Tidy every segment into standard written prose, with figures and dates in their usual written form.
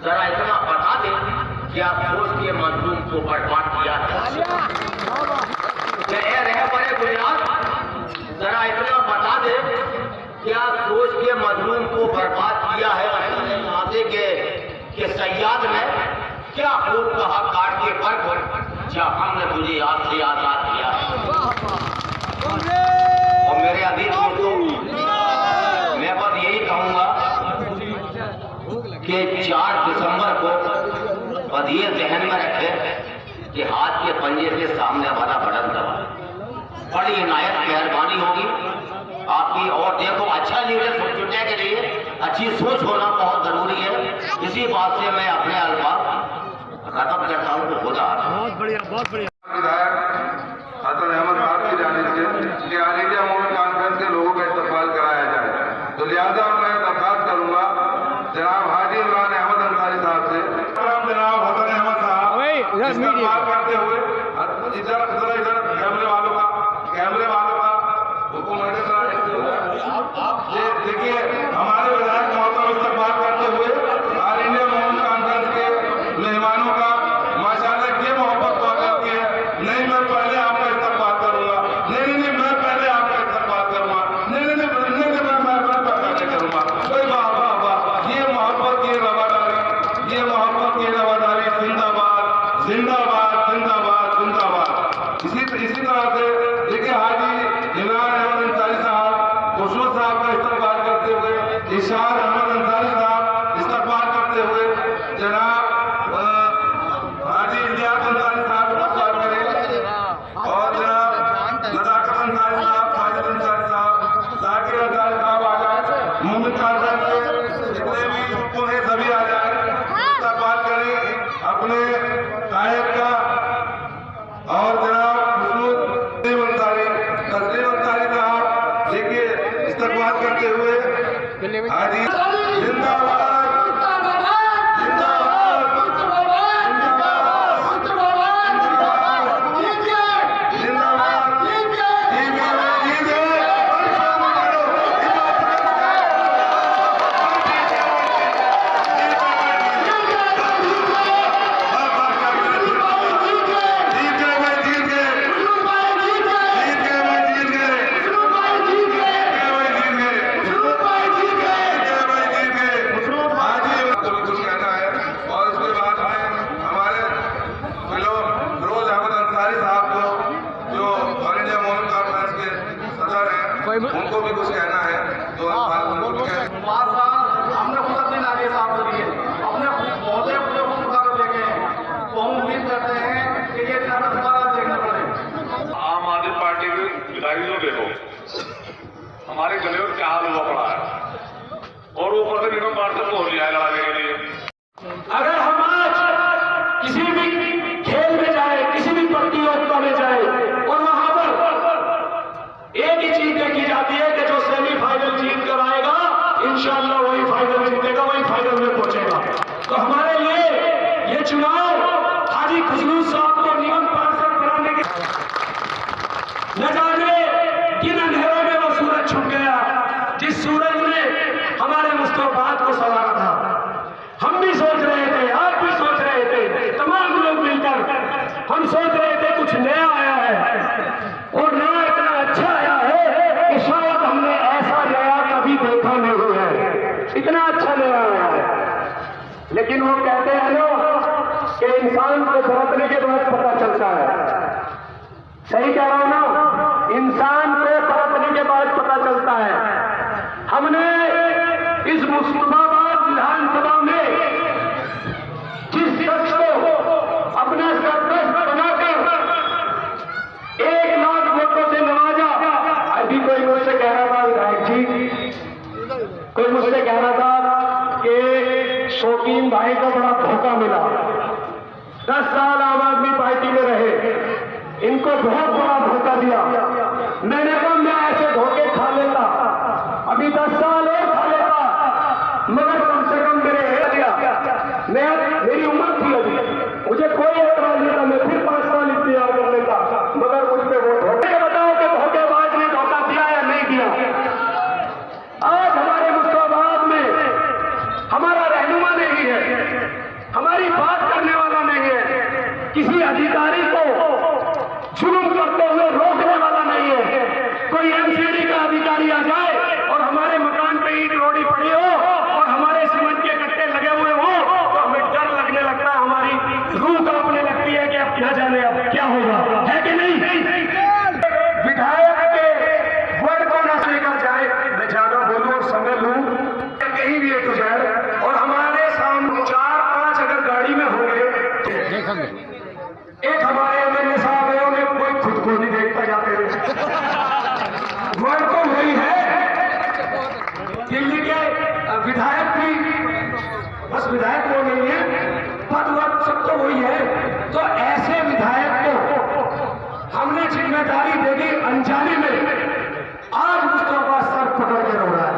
जरा इतना बता दे क्या सोच के मजलूम को बर्बाद किया है। रहे बड़े गुजरात, जरा इतना बता दे क्या सोच के मजलूम को बर्बाद किया है। वादे के सयाद ने क्या खूब कहा काट के पर जब हमने तुझे याद से आजाद किया है। और मेरे अभी दोस्तों, मैं बस यही कहूंगा कि 4 दिसंबर को बस ये जहन में रखे कि हाथ के पंजे से सामने वाला बटन दबा, बड़ी इनायत मेहरबानी होगी आपकी। और देखो, अच्छा लीडर चुनने के लिए अच्छी सोच होना बहुत जरूरी है। इसी बात से मैं अपने अल्फाज खत्म करता हूँ। तो खुदा बहुत बढ़िया, बहुत बढ़िया। विधायक हसन अहमद साहब की जानिब से कि ऑल इंडिया मूवमेंट कॉन्फ्रेंस के लोगों का इस्तेमाल कराया जाए, तो लिहाजा मैं दरखास्त करूंगा जनाब हाजी इमरान अहमद अंसारी साहब से, जनाब हसन अहमद साहब इस्तेमाल करते हुए इधर कैमरे वालों का हुक्म देखिए, हमारे विधायक महोदय इस्तेमाल करते हुए ऑल इंडिया मूवमेंट कॉन्फ्रेंस के मेहमानों का माशाल्लाह ये मोहब्बत करती है। नहीं, मैं पहले आपका इस्तेमाल करूंगा, नहीं, मैं पहले आपका इस्तेमाल करूंगा, नहीं, मैं पहले करूंगा। कोई वाह वाह वाह, ये मोहब्बत की रवादारी, ये मोहब्बत की रवादारी जिंदाबाद जिंदाबाद जिंदाबाद जिंदाबाद। इसी तरह से देखिए, हाजी इमरान अहमद अंसारी साहब, खुशबू साहब का इस्तेमाल करते हुए, इशार अहमद अंसारी साहब इस्तेमाल करते हुए जनाब हाजी इलियास अंसारी साहब इस्तेमाल करें, और जनाब नजाकत अंसारी साहब, साजिद अंसारी साहब, जाकिर अंसारी साहब आ जाए, मूवमेंट कॉन्फ्रेंस के जितने भी ग्रुप हैं सभी आ जाए, इस्तेमाल करें अपने गायक का। और जनाब तस्लीम अंसारी साहब देखिए इस्तेमाल करते हुए हाजी जिंदाबाद उनको भी कुछ कहना है, तो हमने खुद अपने नारे साहब से लिए अपने पौधे लेके, तो हम उम्मीद करते हैं कि ये दोबारा देखना पड़े। आम आदमी पार्टी के विधायक जो देखो हमारे गले में क्या हाल हुआ पड़ा है, और ऊपर से निगम पार्षद को हो लिया है लड़ाने के लिए। अगर हम आज किसी भी खेल में जाए, किसी भी प्रतियोगिता में जाए, और वहां पर एक ही चीज देखी जाती है कि जो सेमीफाइनल जीत कर आएगा इंशाअल्लाह वही फाइनल जीतेगा, वही फाइनल में पहुंचेगा। तो हमारे लिए ये चुनाव हाजी खुशबू साहब को निगम पार्षद बनाने के, न जाने किन अंधेरों में वो सूरज छुप गया जिस सूरज ने हमारे मुस्तफात को सवारा था। हम भी सोच रहे थे, आप भी सोच रहे थे, तमाम लोग मिलकर हम सोच रहे थे कुछ नया आया है, और नया इतना अच्छा आया है कि शायद हमने ऐसा नया कभी देखा नहीं है, इतना अच्छा नया आया है। लेकिन वो कहते हैं ना कि इंसान को बरतने के बाद पता चलता है, सही कह रहा हूं ना, इंसान को बरतने के बाद पता चलता है। हमने इस मुस्लिमाबाद विधानसभा में जिस शख्स को अपना सरपंच बनाकर 1 लाख वोटों से नवाजा, अभी कोई मुझसे कह रहा था विधायक जी, कोई मुझसे कह रहा था कि शौकीन भाई को बड़ा धोखा मिला, 10 साल आम आदमी पार्टी में रहे, इनको बहुत बड़ा धोखा दिया। मैंने कहा मैं ऐसे धोखे खा लेता, अभी 10 साल और खा लेता, मगर कम से कम मेरी उम्र थी अभी, मुझे कोई एतराज नहीं था, मैं फिर 5 साल इंतजार कर लेता, मगर मुझ पे वो धोखे। बताओ कि धोखेबाज ने धोखा दिया या नहीं दिया। आज हमारे मुस्तफाबाद में हमारा रहनुमा नहीं है, हमारी बात करने वाला नहीं है, किसी अधिकारी को जुल्म करते हुए रोकने वाला नहीं है। कोई एमसीडी का अधिकारी आ जाए और हमारे मकान पे ईंट रोड़ी पड़ी हो और हमारे सीमेंट के कट्टे लगे हुए हो तो हमें डर लगने लगता है, हमारी रूह कांपने लगती है कि अब क्या जाने अब क्या होगा, है कि नहीं? विधायक के वर्ड को न लेकर जाए, मैं ज्यादा बोलूं और समय लूं कहीं भी एक जाए और हमारे सामने 4-5 अगर गाड़ी में होंगे, एक हमारे एमएलए साहब है, उन्हें कोई खुद को नहीं देखता जाते हुए, वर्ड तो वही है। दिल्ली के विधायक भी बस विधायक वो नहीं है, पद वर्ग सब तो वही है। तो ऐसे विधायक को हमने जिम्मेदारी दे दी अनजाने में, आज मुस्तफा सर पकड़ के रो रहा है।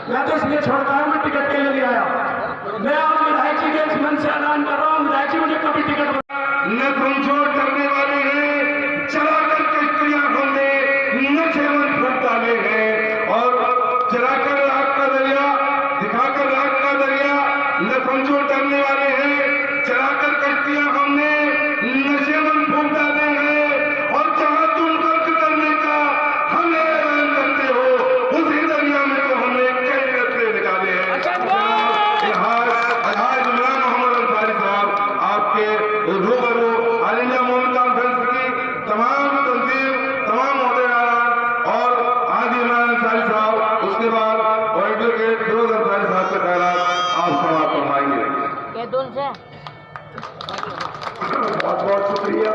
मैं तो इसलिए छोड़ता हूं, मैं टिकट के लिए आया। मैं आज विधायक जी के इस मन से ऐलान कर रहा हूं, विधायक जी मुझे कभी टिकट न समझो करने वाले हैं, चलाकर कश्तियां खोले, न सेवन फूट डाले हैं और चलाकर राख का दरिया, दिखाकर राख का दरिया। न समझो डरने वाले हैं, चलाकर कश्तियां हमने न सेवन फूट डाले हैं और जहां तुम खर्च करने का हमें ऐलान करते हो, उसी दरिया में तो हमने कई रस्ते निकाले हैं। इमरान मोहम्मद अंसारी साहब आपके रूबरू ऑल इंडिया मोमिन कॉन्फ्रेंस की तमाम तंजीम, तमाम मोहतराम और आज इमरान अंसारी साहब, उसके बाद एडवोकेट फिरोज अंसारी साहब के ख्यालात आप समाप्त फरमाएंगे। बहुत बहुत शुक्रिया।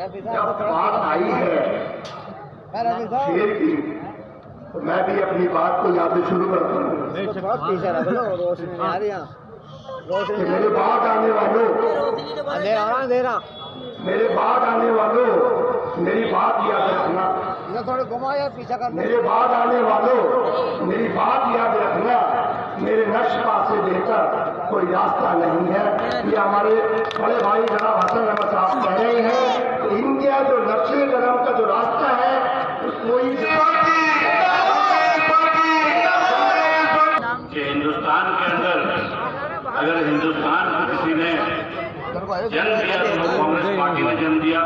जब बात आई है शेर की, तो मैं भी अपनी बात को यहाँ से शुरू करता हूँ। मेरे बाद आने वालों, मेरे बाद आने वालों, मेरी बात याद रखना। थोड़े घुमा यार पीछा कर। मेरे बाद आने वालों, मेरी बात याद रखना। मेरे नक्श पास से बेहतर कोई रास्ता नहीं है। ये हमारे बड़े भाई जनाब हसन अहमद साहब कह रहे हैं कि इंडिया जो नक्शे कदम का जो रास्ता है, कोई कि हिंदुस्तान के अंदर अगर हिंदुस्तान को किसी ने जन्म दिया तो कांग्रेस पार्टी ने जन्म दिया,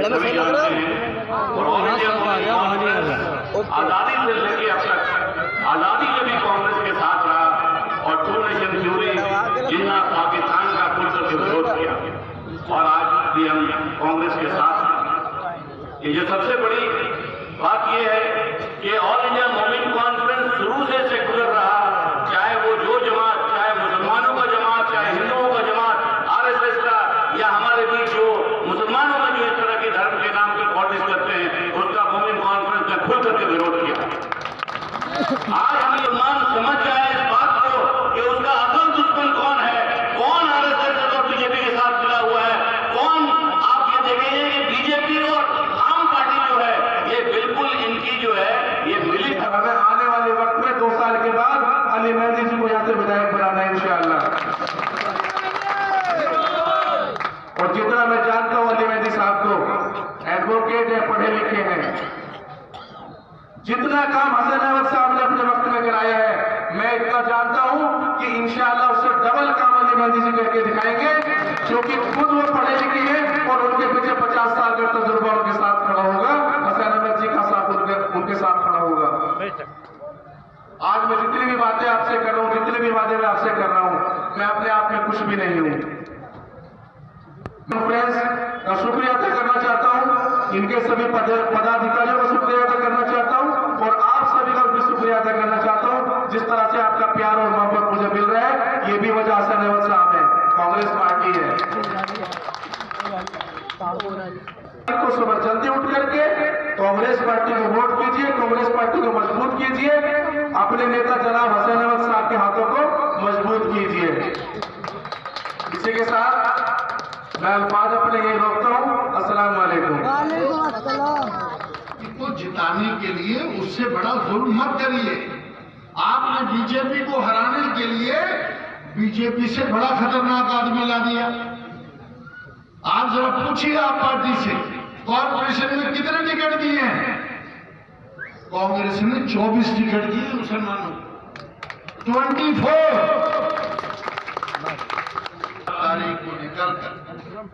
सभी जानते हैं। और ऑल इंडिया कांग्रेस आजादी से लेकर अब तक, आजादी में भी कांग्रेस के साथ रहा और टू नेशन थ्योरी जिन्ना पाकिस्तान का खुल करके विरोध किया और आज भी हम कांग्रेस के साथ हैं। ये जो सबसे बड़ी बात यह है कि ऑल इंडिया मोमिन कॉन्फ्रेंस शुरू से सेकुलर रहा, चाहे वो जो जमात, चाहे मुसलमानों का जमात, चाहे हिंदुओं का जमात, आरएसएस का, या हमारे बीच जो मुसलमानों में जो इस तरह के धर्म के नाम पर पॉलिटिक्स करते हैं, उसका मोमिन कॉन्फ्रेंस ने खुल करके विरोध किया। आज हम मुसलमान समझ जाए इस बात को कि उसका असल दुश्मन कौन है, कौन आरएसएस और बीजेपी के साथ मिला हुआ है, कौन। आप ये देखेंगे कि बीजेपी और आम पार्टी जो है, ये बिल्कुल इनकी जो है ये मिली। हमें आने वाले वक्त में 2 साल के बाद अली मेहंदी जी को यहाँ से विधायक बनाना है इंशाअल्लाह। और जितना मैं जानता हूँ अली मेहंदी साहब को, एडवोकेट है, पढ़े लिखे हैं, जितना काम हसन अहमद साहब ने अपने वक्त में कराया है, मैं इतना जानता हूं कि इंशाअल्लाह उससे डबल काम अली मेहंदी जी करके दिखाएंगे, क्योंकि खुद वो पढ़े लिखे हैं और उनके पीछे 50 साल का तजुर्बा उनके साथ खड़ा होगा। हसन अहमद जी का साथ उनके साथ खड़ा होगा। आज मैं जितनी भी बातें आपसे कर रहा हूं, जितनी भी बातें मैं आपसे कर रहा हूं, मैं अपने आप में कुछ भी नहीं हूं। कॉन्फ्रेंस का शुक्रिया अदा करना चाहता हूं, इनके सभी पदाधिकारियों का शुक्रिया अदा करना चाहता हूं और आप सभी का भी शुक्रिया अदा करना चाहता हूं। जिस तरह से आपका प्यार और मोहब्बत मुझे मिल रहा है, ये भी वजह हसन अहमद साहब है, कांग्रेस पार्टी है। को सुबह जल्दी उठ करके कांग्रेस पार्टी को वोट कीजिए, कांग्रेस पार्टी को मजबूत कीजिए, अपने नेता जनाब हसन अहमद साहब के हाथों को मजबूत कीजिए। इसी के साथ मैं अल्फाज अपने ये रोकता हूँ। अस्सलाम वालेकुम। को जिताने के लिए उससे बड़ा जुल्म मत करिए। आपने बीजेपी को हराने के लिए बीजेपी से बड़ा खतरनाक आदमी ला दिया। आप जरा पूछिए आप पार्टी से, कॉर्पोरेशन में कितने टिकट दिए हैं? कांग्रेस ने 24 टिकट दिए मुसलमानों, 24। बटन,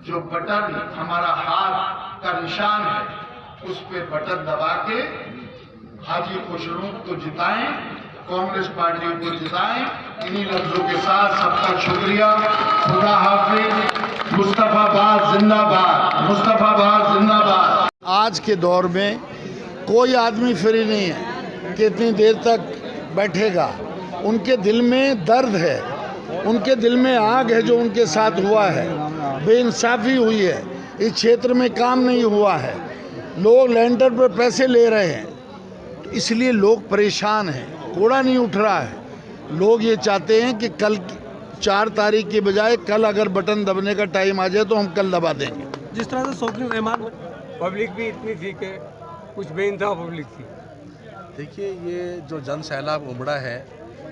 जो बटन हमारा हाथ का निशान है, उस पे बटन दबा के हाजी खुशरू को जिताएं, कांग्रेस पार्टी को जिताएं। इन्हीं लफ्जों के साथ सबका शुक्रिया। खुदा हाफिज। मुस्तफाबाद जिंदाबाद, मुस्तफाबाद जिंदाबाद। आज के दौर में कोई आदमी फ्री नहीं है कि इतनी देर तक बैठेगा। उनके दिल में दर्द है, उनके दिल में आग है जो उनके साथ हुआ है। बेइंसाफी हुई है, इस क्षेत्र में काम नहीं हुआ है, लोग लैंडर पर पैसे ले रहे हैं, तो इसलिए लोग परेशान हैं, कोड़ा नहीं उठ रहा है। लोग ये चाहते हैं कि कल 4 तारीख के बजाय कल अगर बटन दबने का टाइम आ जाए तो हम कल दबा देंगे। जिस तरह से शौकीन रहमान, पब्लिक भी इतनी थी कि कुछ बेइंसाफ पब्लिक थी। देखिए, ये जो जन सैलाब उमड़ा है,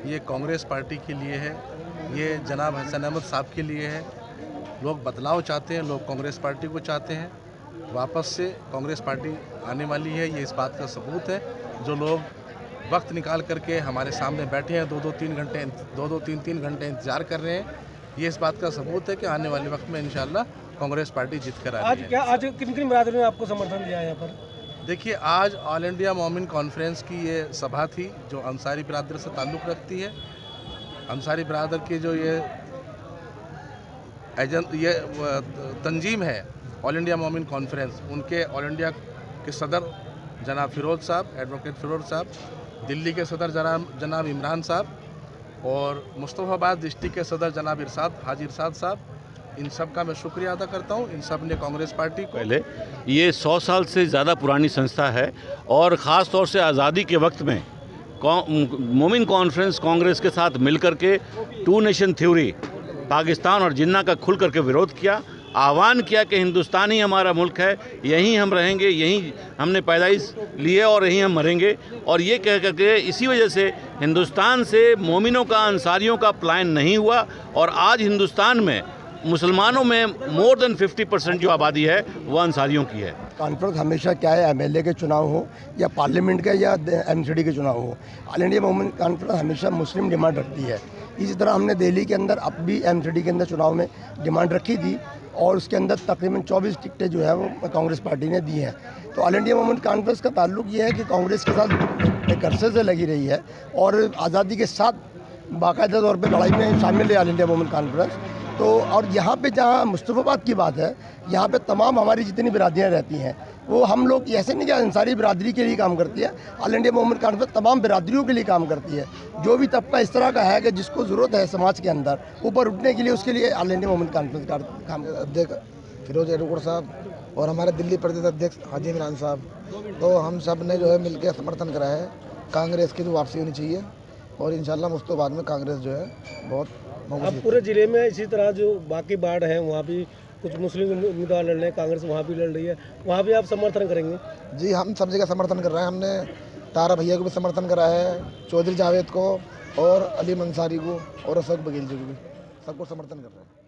ये कांग्रेस पार्टी के लिए है, ये जनाब हसन अहमद साहब के लिए है। लोग बदलाव चाहते हैं, लोग कांग्रेस पार्टी को चाहते हैं, वापस से कांग्रेस पार्टी आने वाली है, ये इस बात का सबूत है। जो लोग वक्त निकाल करके हमारे सामने बैठे हैं, 2-3 घंटे इंतजार कर रहे हैं, ये इस बात का सबूत है कि आने वाले वक्त में इंशाल्लाह कांग्रेस पार्टी जीत कर आ रही है। आज किन किन बिरादरी ने आपको समर्थन दिया है यहाँ पर? देखिए, आज ऑल इंडिया मोमिन कॉन्फ्रेंस की ये सभा थी जो अंसारी बिरादर से ताल्लुक़ रखती है। अंसारी बिरादर की जो ये तंजीम है ऑल इंडिया मोमिन कॉन्फ्रेंस, उनके ऑल इंडिया के सदर जनाब फिरोज साहब, एडवोकेट फिरोज साहब, दिल्ली के सदर जनाब इमरान साहब और मुस्तफ़ाबाद डिस्ट्रिक्ट के सदर जनाब हाजी इरशाद साहब, इन सब का मैं शुक्रिया अदा करता हूँ। इन सब ने कांग्रेस पार्टी को, पहले ये 100 साल से ज़्यादा पुरानी संस्था है और ख़ास तौर से आज़ादी के वक्त में मोमिन कॉन्फ्रेंस कांग्रेस के साथ मिलकर के 2 नेशन थ्योरी पाकिस्तान और जिन्ना का खुल करके विरोध किया, आह्वान किया कि हिंदुस्तान ही हमारा मुल्क है, यहीं हम रहेंगे, यहीं हमने पैदाइश ली है और यहीं हम मरेंगे। और ये कह करके इसी वजह से हिंदुस्तान से मोमिनों का, अंसारियों का पलायन नहीं हुआ और आज हिंदुस्तान में मुसलमानों में मोर देन 50% जो आबादी है वो अंसारियों की है। कॉन्फ्रेंस हमेशा क्या है, एमएलए के चुनाव हो या पार्लियामेंट के या एमसीडी के चुनाव हो, ऑल इंडिया मोमिन कॉन्फ्रेंस हमेशा मुस्लिम डिमांड रखती है। इसी तरह हमने दिल्ली के अंदर अब भी एमसीडी के अंदर चुनाव में डिमांड रखी थी और उसके अंदर तकरीबन 24 टिकटें जो है वो कांग्रेस पार्टी ने दी हैं। तो ऑल इंडिया मोमिन कॉन्फ्रेंस का ताल्लुक ये है कि कांग्रेस के साथ एक अरसे से लगी रही है और आज़ादी के साथ बाकायदा तौर पर लड़ाई में शामिल है ऑल इंडिया मोमिन कॉन्फ्रेंस। तो और यहाँ पे जहाँ मुस्तफ़ाबाद की बात है, यहाँ पे तमाम हमारी जितनी बिरादरियाँ रहती हैं वो हम लोग ऐसे नहीं कि अंसारी बिरादरी के लिए काम करती है, ऑल इंडिया मोमिन कॉन्फ्रेंस तमाम बिरादरियों के लिए काम करती है। जो भी तबका इस तरह का है कि जिसको ज़रूरत है समाज के अंदर ऊपर उठने के लिए, उसके लिए ऑल इंडिया मोमिन कॉन्फ्रेंस का काम। अध्यक्ष फिरोज एडवोकेट साहब और हमारे दिल्ली प्रदेश अध्यक्ष हाजी इमरान साहब, तो हम सब ने जो है मिलकर समर्थन करा है। कांग्रेस की तो वापसी होनी चाहिए और इंशाल्लाह मुस्तफाबाद में कांग्रेस जो है बहुत। अब पूरे ज़िले में इसी तरह जो बाकी बाढ़ है वहाँ भी कुछ मुस्लिम उम्मीदवार लड़ रहे हैं, कांग्रेस वहाँ भी लड़ रही है, वहाँ भी आप समर्थन करेंगे? जी, हम सब जगह समर्थन कर रहे हैं। हमने तारा भैया को भी समर्थन करा है, चौधरी जावेद को और अली मंसारी को और अशोक बघेल जी को भी, सबको समर्थन कर रहे हैं।